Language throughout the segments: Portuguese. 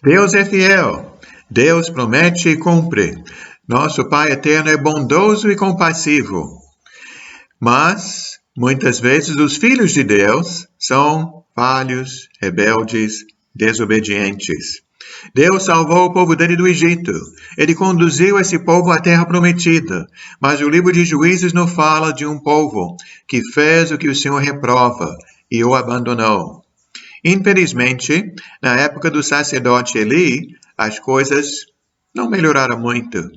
Deus é fiel. Deus promete e cumpre. Nosso Pai eterno é bondoso e compassivo. Mas, muitas vezes, os filhos de Deus são falhos, rebeldes, desobedientes. Deus salvou o povo dele do Egito. Ele conduziu esse povo à terra prometida. Mas o livro de Juízes nos fala de um povo que fez o que o Senhor reprova e o abandonou. Infelizmente, na época do sacerdote Eli, as coisas não melhoraram muito.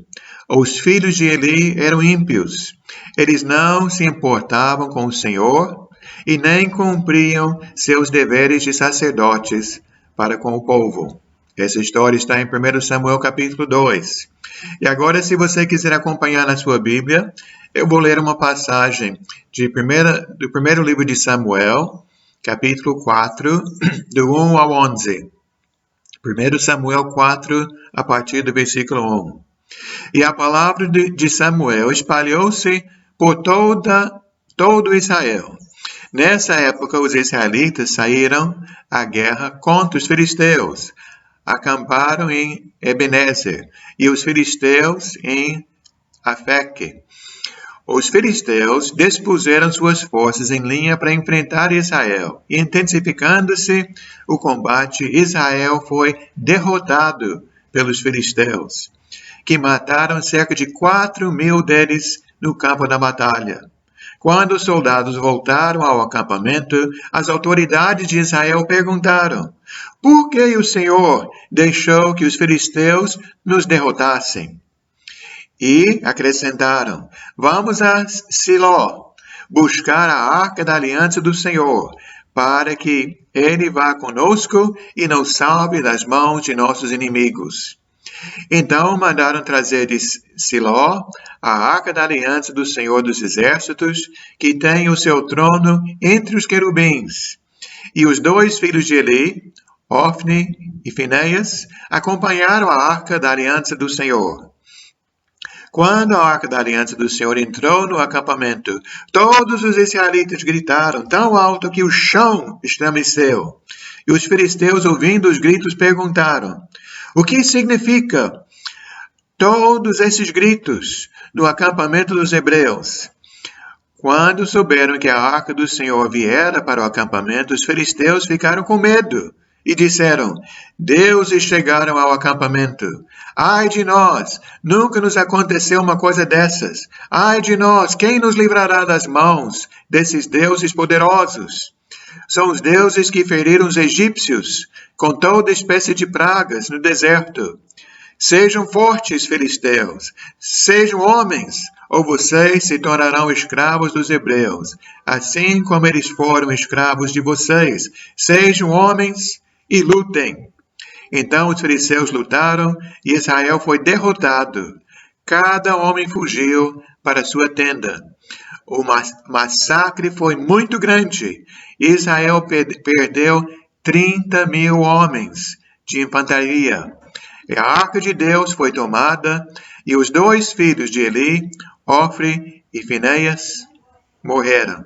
Os filhos de Eli eram ímpios. Eles não se importavam com o Senhor e nem cumpriam seus deveres de sacerdotes para com o povo. Essa história está em 1 Samuel capítulo 2. E agora, se você quiser acompanhar na sua Bíblia, eu vou ler uma passagem do primeiro livro de Samuel, capítulo 4, do 1 ao 11. 1 Samuel 4, a partir do versículo 1. E a palavra de Samuel espalhou-se por todo Israel. Nessa época, os israelitas saíram à guerra contra os filisteus. Acamparam em Ebenezer e os filisteus em Afeque. Os filisteus dispuseram suas forças em linha para enfrentar Israel. E intensificando-se o combate, Israel foi derrotado pelos filisteus, que mataram cerca de 4.000 deles no campo da batalha. Quando os soldados voltaram ao acampamento, as autoridades de Israel perguntaram: por que o Senhor deixou que os filisteus nos derrotassem? E acrescentaram: vamos a Siló buscar a arca da aliança do Senhor, para que ele vá conosco e nos salve das mãos de nossos inimigos. Então mandaram trazer de Siló a arca da aliança do Senhor dos Exércitos, que tem o seu trono entre os querubins. E os dois filhos de Eli, Ofni e Finéias, acompanharam a arca da aliança do Senhor. Quando a arca da aliança do Senhor entrou no acampamento, todos os israelitas gritaram tão alto que o chão estremeceu. E os filisteus, ouvindo os gritos, perguntaram: o que significa todos esses gritos no acampamento dos hebreus? Quando souberam que a arca do Senhor viera para o acampamento, os filisteus ficaram com medo e disseram: deuses chegaram ao acampamento. Ai de nós, nunca nos aconteceu uma coisa dessas. Ai de nós, quem nos livrará das mãos desses deuses poderosos? São os deuses que feriram os egípcios com toda espécie de pragas no deserto. Sejam fortes, filisteus, sejam homens, ou vocês se tornarão escravos dos hebreus, assim como eles foram escravos de vocês. Sejam homens e lutem. Então os filisteus lutaram e Israel foi derrotado. Cada homem fugiu para sua tenda. O massacre foi muito grande. Israel perdeu 30.000 homens de infantaria. A arca de Deus foi tomada e os dois filhos de Eli, Ofni e Finéias, morreram.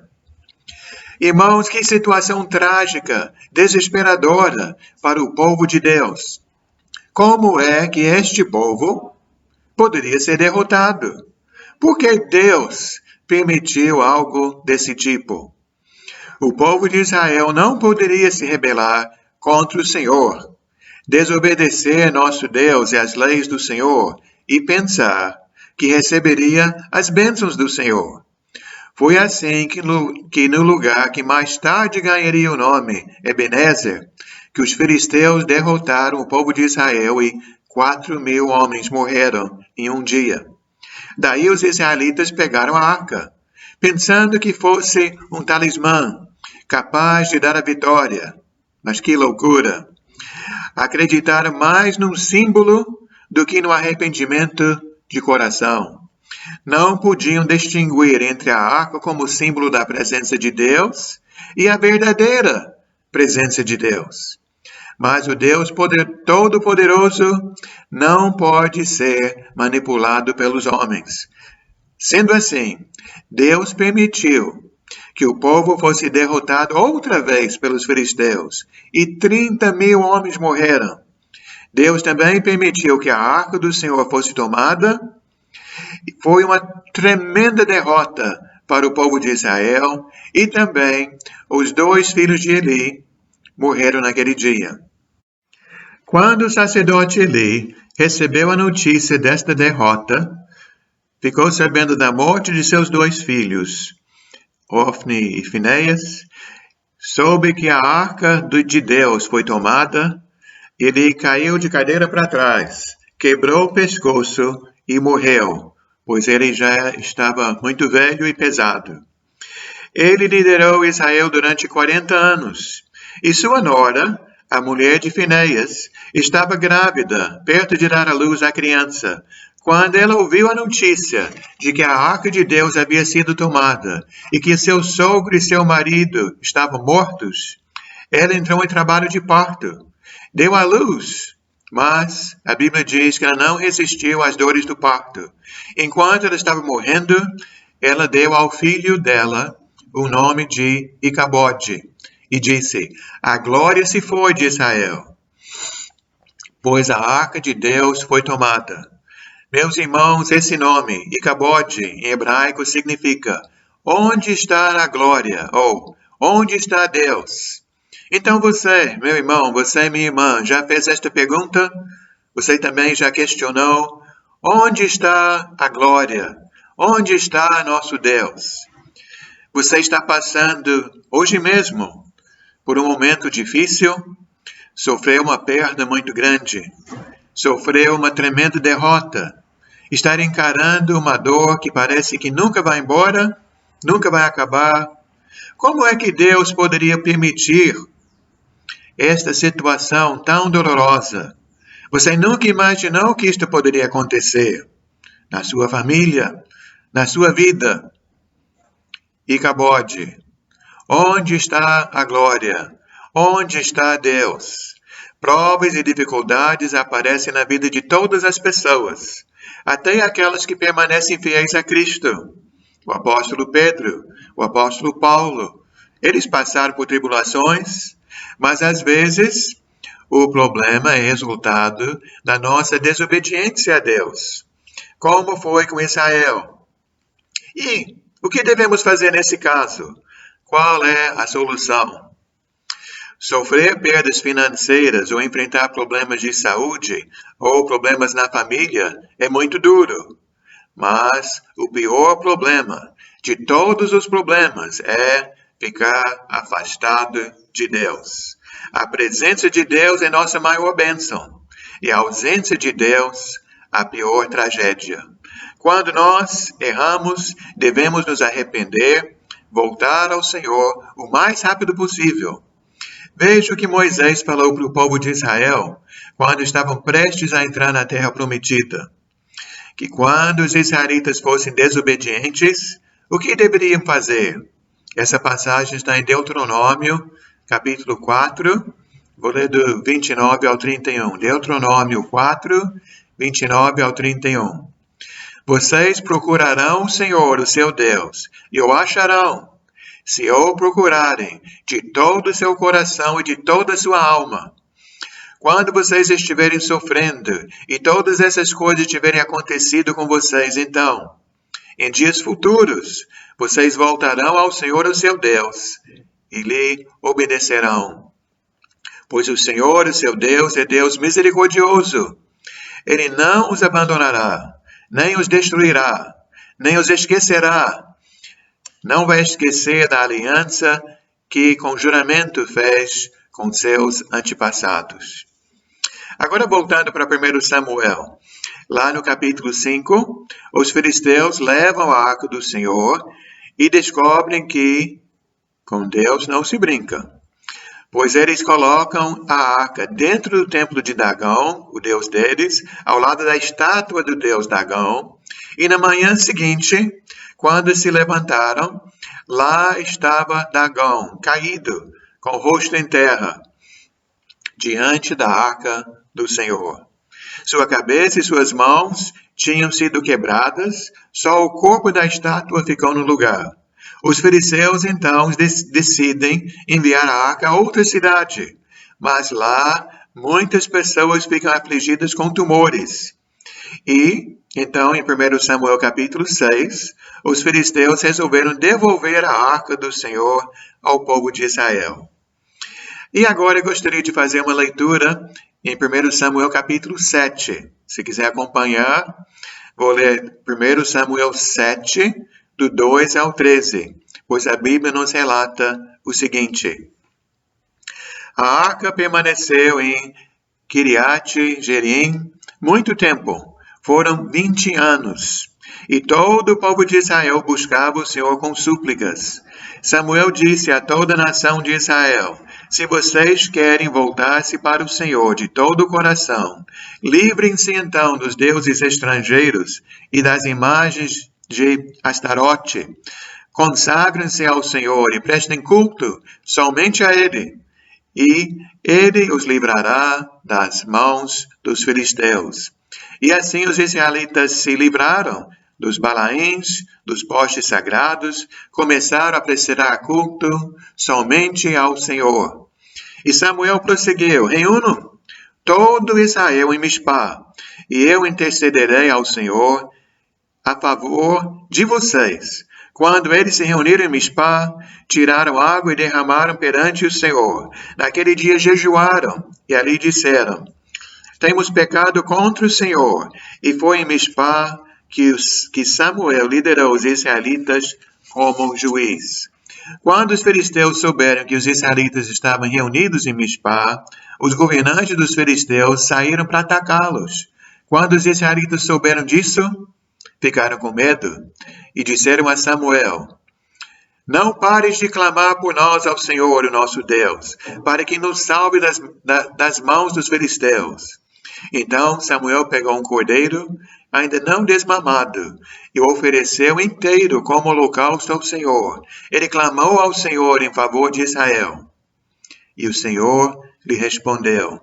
Irmãos, que situação trágica, desesperadora para o povo de Deus. Como é que este povo poderia ser derrotado? Por que Deus permitiu algo desse tipo? O povo de Israel não poderia se rebelar contra o Senhor, desobedecer nosso Deus e as leis do Senhor e pensar que receberia as bênçãos do Senhor. Foi assim que no lugar que mais tarde ganharia o nome Ebenezer, que os filisteus derrotaram o povo de Israel e 4.000 homens morreram em um dia. Daí os israelitas pegaram a arca, pensando que fosse um talismã, capaz de dar a vitória. Mas que loucura! Acreditaram mais num símbolo do que no arrependimento de coração. Não podiam distinguir entre a arca como símbolo da presença de Deus e a verdadeira presença de Deus. Mas o Deus Todo-Poderoso não pode ser manipulado pelos homens. Sendo assim, Deus permitiu que o povo fosse derrotado outra vez pelos filisteus e 30.000 homens morreram. Deus também permitiu que a arca do Senhor fosse tomada. Foi uma tremenda derrota para o povo de Israel e também os 2 filhos de Eli morreram naquele dia. Quando o sacerdote Eli recebeu a notícia desta derrota, ficou sabendo da morte de seus 2 filhos, Ofni e Finéias, soube que a arca de Deus foi tomada, ele caiu de cadeira para trás, quebrou o pescoço e morreu, pois ele já estava muito velho e pesado. Ele liderou Israel durante 40 anos, e sua nora, a mulher de Finéias, estava grávida, perto de dar à luz à criança, quando ela ouviu a notícia de que a arca de Deus havia sido tomada e que seu sogro e seu marido estavam mortos. Ela entrou em trabalho de parto, deu à luz, mas a Bíblia diz que ela não resistiu às dores do parto. Enquanto ela estava morrendo, ela deu ao filho dela o nome de Icabode e disse: a glória se foi de Israel, pois a arca de Deus foi tomada. Meus irmãos, esse nome, Icabode, em hebraico, significa onde está a glória, ou onde está Deus? Então você, meu irmão, você, minha irmã, já fez esta pergunta? Você também já questionou? Onde está a glória? Onde está nosso Deus? Você está passando hoje mesmo por um momento difícil? Sofreu uma perda muito grande? Sofreu uma tremenda derrota? Estar encarando uma dor que parece que nunca vai embora, nunca vai acabar? Como é que Deus poderia permitir esta situação tão dolorosa? Você nunca imaginou que isto poderia acontecer na sua família, na sua vida? Icabode, onde está a glória? Onde está Deus? Provas e dificuldades aparecem na vida de todas as pessoas, até aquelas que permanecem fiéis a Cristo. O apóstolo Pedro, o apóstolo Paulo, eles passaram por tribulações, mas às vezes o problema é resultado da nossa desobediência a Deus, como foi com Israel. E o que devemos fazer nesse caso? Qual é a solução? Sofrer perdas financeiras ou enfrentar problemas de saúde ou problemas na família é muito duro. Mas o pior problema de todos os problemas é ficar afastado de Deus. A presença de Deus é nossa maior bênção e a ausência de Deus, a pior tragédia. Quando nós erramos, devemos nos arrepender, voltar ao Senhor o mais rápido possível. Veja o que Moisés falou para o povo de Israel quando estavam prestes a entrar na terra prometida. Que quando os israelitas fossem desobedientes, o que deveriam fazer? Essa passagem está em Deuteronômio, capítulo 4, vou ler do 29 ao 31. Deuteronômio 4, 29 ao 31. Vocês procurarão o Senhor, o seu Deus, e o acharão, se o procurarem de todo o seu coração e de toda a sua alma. Quando vocês estiverem sofrendo e todas essas coisas tiverem acontecido com vocês, então, em dias futuros, vocês voltarão ao Senhor, o seu Deus, e lhe obedecerão. Pois o Senhor, o seu Deus, é Deus misericordioso. Ele não os abandonará, nem os destruirá, nem os esquecerá. Não vai esquecer da aliança que com juramento fez com seus antepassados. Agora voltando para 1 Samuel. Lá no capítulo 5, os filisteus levam a arca do Senhor e descobrem que com Deus não se brinca. Pois eles colocam a arca dentro do templo de Dagão, o deus deles, ao lado da estátua do deus Dagão. E na manhã seguinte, quando se levantaram, lá estava Dagão, caído, com o rosto em terra, diante da arca do Senhor. Sua cabeça e suas mãos tinham sido quebradas, só o corpo da estátua ficou no lugar. Os filisteus, então, decidem enviar a arca a outra cidade, mas lá muitas pessoas ficam afligidas com tumores. E, então, em 1 Samuel capítulo 6, os filisteus resolveram devolver a arca do Senhor ao povo de Israel. E agora eu gostaria de fazer uma leitura em 1 Samuel capítulo 7. Se quiser acompanhar, vou ler 1 Samuel 7, do 2 ao 13, pois a Bíblia nos relata o seguinte. A arca permaneceu em Kiriat Jearim muito tempo. Foram 20 anos. E todo o povo de Israel buscava o Senhor com súplicas. Samuel disse a toda a nação de Israel: se vocês querem voltar-se para o Senhor de todo o coração, livrem-se então dos deuses estrangeiros e das imagens de Astarote. Consagrem-se ao Senhor e prestem culto somente a Ele. E Ele os livrará das mãos dos filisteus. E assim os israelitas se livraram dos balaíns, dos postes sagrados, começaram a prestar culto somente ao Senhor. E Samuel prosseguiu: reúnam todo Israel em Mispá, e eu intercederei ao Senhor a favor de vocês. Quando eles se reuniram em Mispá, tiraram água e derramaram perante o Senhor. Naquele dia jejuaram e ali disseram: temos pecado contra o Senhor. E foi em Mispá que Samuel liderou os israelitas como juiz. Quando os filisteus souberam que os israelitas estavam reunidos em Mispá, os governantes dos filisteus saíram para atacá-los. Quando os israelitas souberam disso, ficaram com medo e disseram a Samuel: não pares de clamar por nós ao Senhor, o nosso Deus, para que nos salve das mãos dos filisteus. Então Samuel pegou um cordeiro, ainda não desmamado, e o ofereceu inteiro como holocausto ao Senhor. Ele clamou ao Senhor em favor de Israel. E o Senhor lhe respondeu.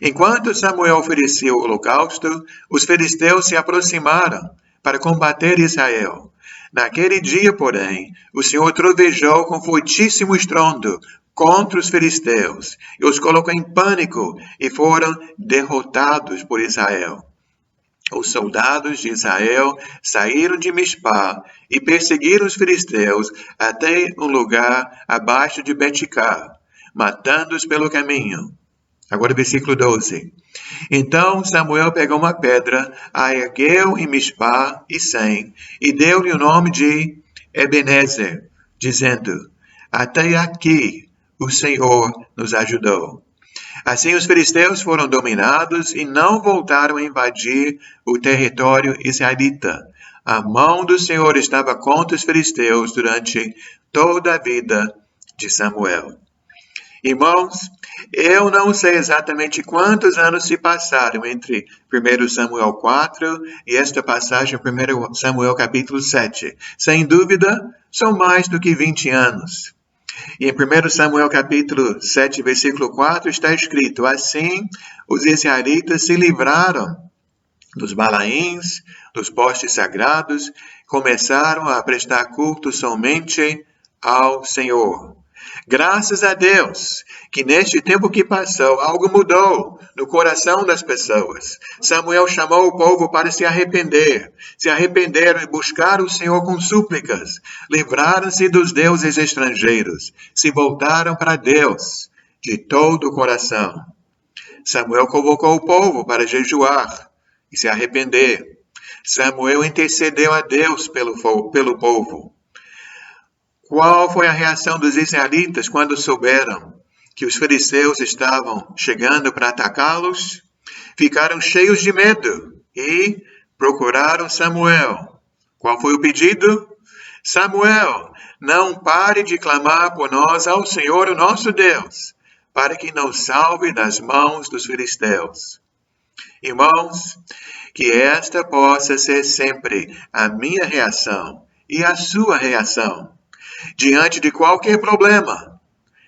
Enquanto Samuel oferecia o holocausto, os filisteus se aproximaram para combater Israel. Naquele dia, porém, o Senhor trovejou com fortíssimo estrondo contra os filisteus, e os colocou em pânico, e foram derrotados por Israel. Os soldados de Israel saíram de Mispá e perseguiram os filisteus até um lugar abaixo de Beticá, matando-os pelo caminho. Agora versículo 12. Então Samuel pegou uma pedra, a ergueu em Mispá e Sem, e deu-lhe o nome de Ebenezer, dizendo: até aqui o Senhor nos ajudou. Assim os filisteus foram dominados e não voltaram a invadir o território israelita. A mão do Senhor estava contra os filisteus durante toda a vida de Samuel. Irmãos, eu não sei exatamente quantos anos se passaram entre 1 Samuel 4 e esta passagem em 1 Samuel capítulo 7. Sem dúvida, são mais do que 20 anos. E em 1 Samuel capítulo 7, versículo 4, está escrito: assim os israelitas se livraram dos balaíns, dos postes sagrados, começaram a prestar culto somente ao Senhor. Graças a Deus que neste tempo que passou, algo mudou no coração das pessoas. Samuel chamou o povo para se arrepender. Se arrependeram e buscaram o Senhor com súplicas. Livraram-se dos deuses estrangeiros. Se voltaram para Deus de todo o coração. Samuel convocou o povo para jejuar e se arrepender. Samuel intercedeu a Deus pelo povo. Qual foi a reação dos israelitas quando souberam que os filisteus estavam chegando para atacá-los? Ficaram cheios de medo e procuraram Samuel. Qual foi o pedido? Samuel, não pare de clamar por nós ao Senhor, o nosso Deus, para que nos salve das mãos dos filisteus. Irmãos, que esta possa ser sempre a minha reação e a sua reação. Diante de qualquer problema,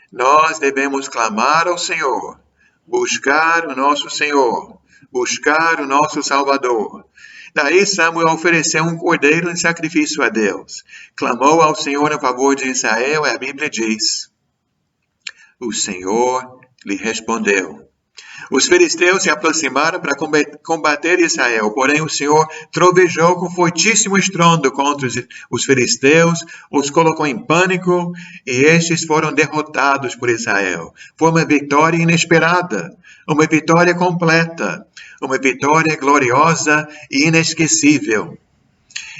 nós devemos clamar ao Senhor, buscar o nosso Senhor, buscar o nosso Salvador. Daí Samuel ofereceu um cordeiro em sacrifício a Deus. Clamou ao Senhor a favor de Israel, e a Bíblia diz: o Senhor lhe respondeu. Os filisteus se aproximaram para combater Israel, porém o Senhor trovejou com fortíssimo estrondo contra os filisteus, os colocou em pânico e estes foram derrotados por Israel. Foi uma vitória inesperada, uma vitória completa, uma vitória gloriosa e inesquecível.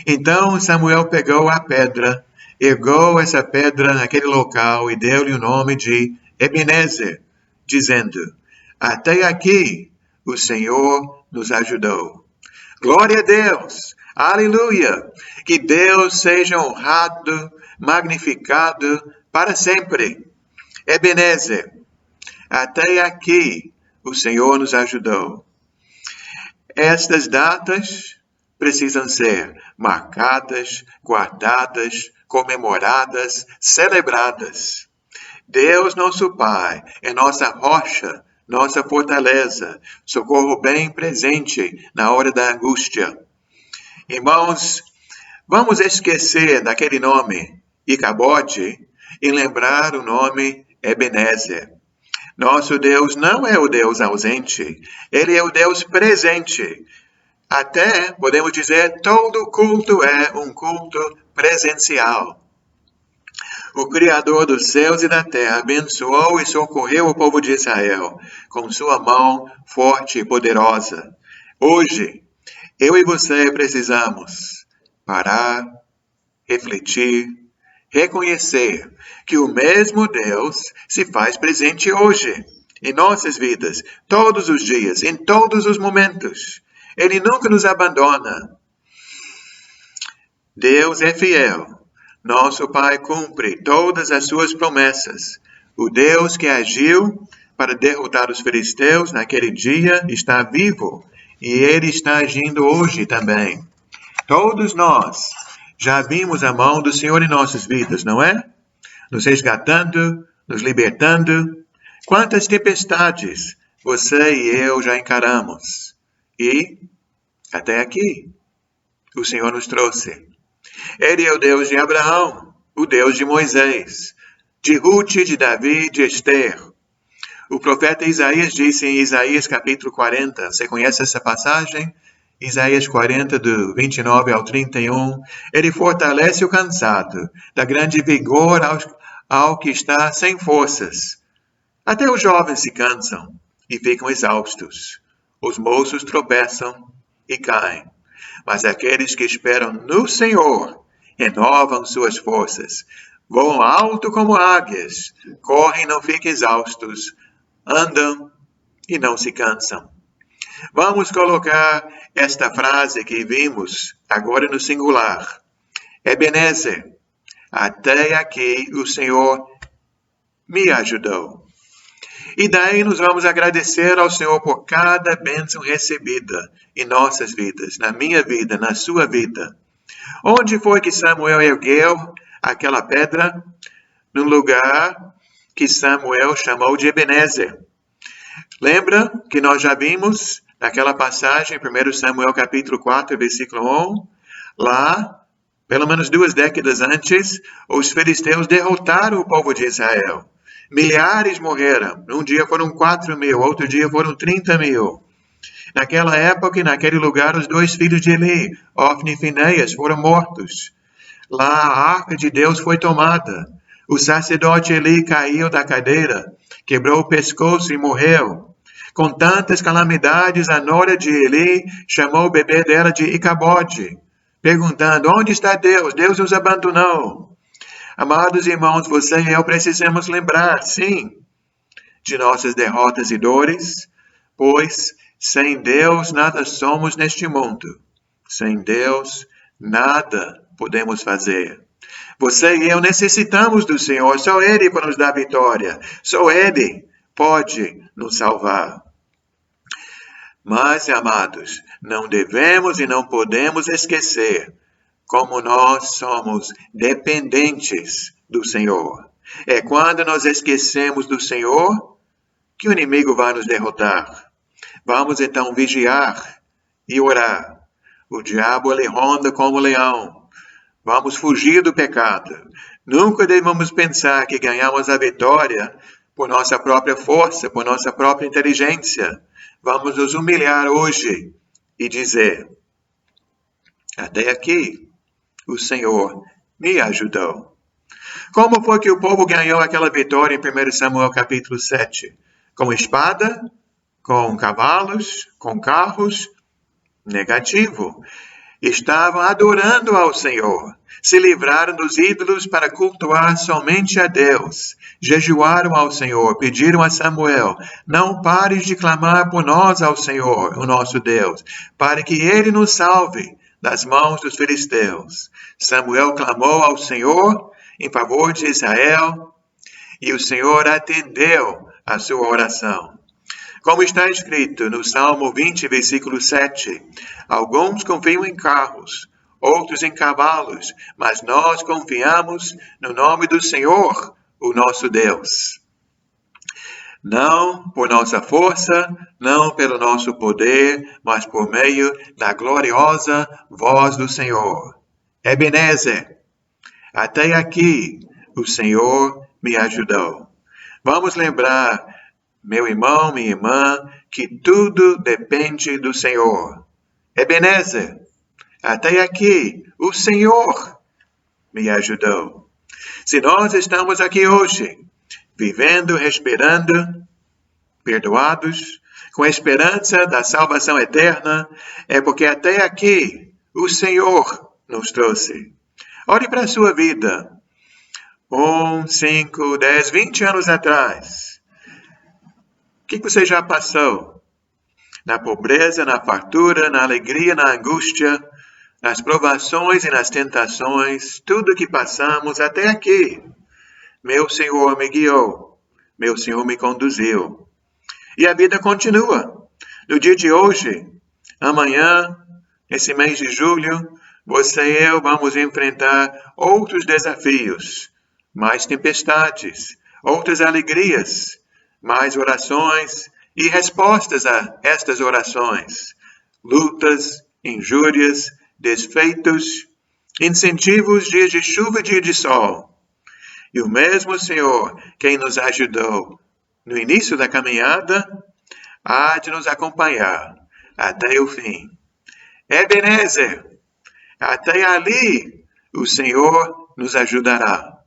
Então Samuel pegou a pedra, ergueu essa pedra naquele local e deu-lhe o nome de Ebenezer, dizendo: até aqui o Senhor nos ajudou. Glória a Deus! Aleluia! Que Deus seja honrado, magnificado para sempre. Ebenezer, até aqui o Senhor nos ajudou. Estas datas precisam ser marcadas, guardadas, comemoradas, celebradas. Deus, nosso Pai, é nossa rocha, nossa fortaleza, socorro bem presente na hora da angústia. Irmãos, vamos esquecer daquele nome, Icabode, e lembrar o nome Ebenezer. Nosso Deus não é o Deus ausente, Ele é o Deus presente. Até, podemos dizer, todo culto é um culto presencial. O Criador dos céus e da terra abençoou e socorreu o povo de Israel com sua mão forte e poderosa. Hoje, eu e você precisamos parar, refletir, reconhecer que o mesmo Deus se faz presente hoje, em nossas vidas, todos os dias, em todos os momentos. Ele nunca nos abandona. Deus é fiel. Nosso Pai cumpre todas as suas promessas. O Deus que agiu para derrotar os filisteus naquele dia está vivo e Ele está agindo hoje também. Todos nós já vimos a mão do Senhor em nossas vidas, não é? Nos resgatando, nos libertando. Quantas tempestades você e eu já encaramos. E até aqui o Senhor nos trouxe. Ele é o Deus de Abraão, o Deus de Moisés, de Ruth, de Davi, de Esther. O profeta Isaías disse em Isaías capítulo 40, você conhece essa passagem? Isaías 40, do 29 ao 31, ele fortalece o cansado, dá grande vigor ao que está sem forças. Até os jovens se cansam e ficam exaustos. Os moços tropeçam e caem. Mas aqueles que esperam no Senhor renovam suas forças, voam alto como águias, correm e não ficam exaustos, andam e não se cansam. Vamos colocar esta frase que vimos agora no singular. Ebenezer, até aqui o Senhor me ajudou. E daí nós vamos agradecer ao Senhor por cada bênção recebida em nossas vidas, na minha vida, na sua vida. Onde foi que Samuel ergueu aquela pedra? No lugar que Samuel chamou de Ebenezer. Lembra que nós já vimos naquela passagem, 1 Samuel capítulo 4, versículo 1? Lá, pelo menos 2 décadas antes, os filisteus derrotaram o povo de Israel. Milhares morreram. Um dia foram 4.000, outro dia foram 30.000. Naquela época e naquele lugar, os 2 filhos de Eli, Ofni e Finéias, foram mortos. Lá a arca de Deus foi tomada. O sacerdote Eli caiu da cadeira, quebrou o pescoço e morreu. Com tantas calamidades, a nora de Eli chamou o bebê dela de Icabode, perguntando: onde está Deus? Deus nos abandonou. Amados irmãos, você e eu precisamos lembrar, sim, de nossas derrotas e dores, pois sem Deus nada somos neste mundo. Sem Deus nada podemos fazer. Você e eu necessitamos do Senhor, só Ele para nos dar vitória, só Ele pode nos salvar. Mas, amados, não devemos e não podemos esquecer como nós somos dependentes do Senhor. É quando nós esquecemos do Senhor que o inimigo vai nos derrotar. Vamos então vigiar e orar. O diabo ele ronda como leão. Vamos fugir do pecado. Nunca devemos pensar que ganhamos a vitória por nossa própria força, por nossa própria inteligência. Vamos nos humilhar hoje e dizer: até aqui o Senhor me ajudou. Como foi que o povo ganhou aquela vitória em 1 Samuel capítulo 7? Com espada? Com cavalos? Com carros? Negativo. Estavam adorando ao Senhor. Se livraram dos ídolos para cultuar somente a Deus. Jejuaram ao Senhor, pediram a Samuel: não pares de clamar por nós ao Senhor, o nosso Deus, para que Ele nos salve das mãos dos filisteus. Samuel clamou ao Senhor em favor de Israel e o Senhor atendeu a sua oração. Como está escrito no Salmo 20, versículo 7, alguns confiam em carros, outros em cavalos, mas nós confiamos no nome do Senhor, o nosso Deus. Não por nossa força, não pelo nosso poder, mas por meio da gloriosa voz do Senhor. Ebenezer, até aqui o Senhor me ajudou. Vamos lembrar, meu irmão, minha irmã, que tudo depende do Senhor. Ebenezer, até aqui o Senhor me ajudou. Se nós estamos aqui hoje, vivendo, respirando, perdoados, com a esperança da salvação eterna, é porque até aqui o Senhor nos trouxe. Olhe para a sua vida. 1, 5, 10, 20 anos atrás. O que você já passou? Na pobreza, na fartura, na alegria, na angústia, nas provações e nas tentações, tudo que passamos até aqui. Meu Senhor me guiou, meu Senhor me conduziu. E a vida continua. No dia de hoje, amanhã, nesse mês de julho, você e eu vamos enfrentar outros desafios, mais tempestades, outras alegrias, mais orações e respostas a estas orações, lutas, injúrias, desfeitos, incentivos, dias de chuva e dia de sol. E o mesmo Senhor, quem nos ajudou no início da caminhada, há de nos acompanhar até o fim. Ebenezer, até ali o Senhor nos ajudará.